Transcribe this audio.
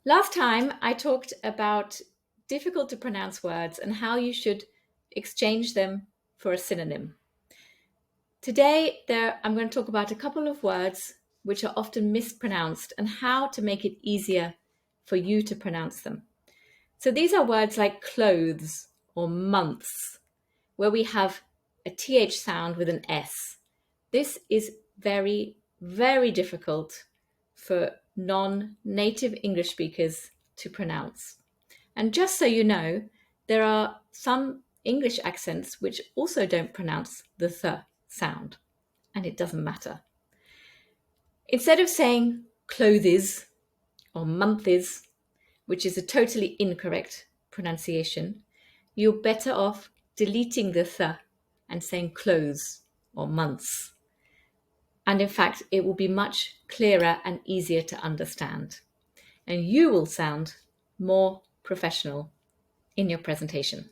Last time I talked about difficult to pronounce words and how you should exchange them for a synonym. Today I'm going to talk about a couple of words which are often mispronounced and how to make it easier for you to pronounce them. So these are words like clothes or months, where we have a th sound with an s. This is very, very difficult for non-native English speakers to pronounce. And just so you know, there are some English accents which also don't pronounce the th sound, and it doesn't matter. Instead of saying clothes or months, which is a totally incorrect pronunciation, you're better off deleting the th and saying clothes or months. And in fact, it will be much clearer and easier to understand. And you will sound more professional in your presentation.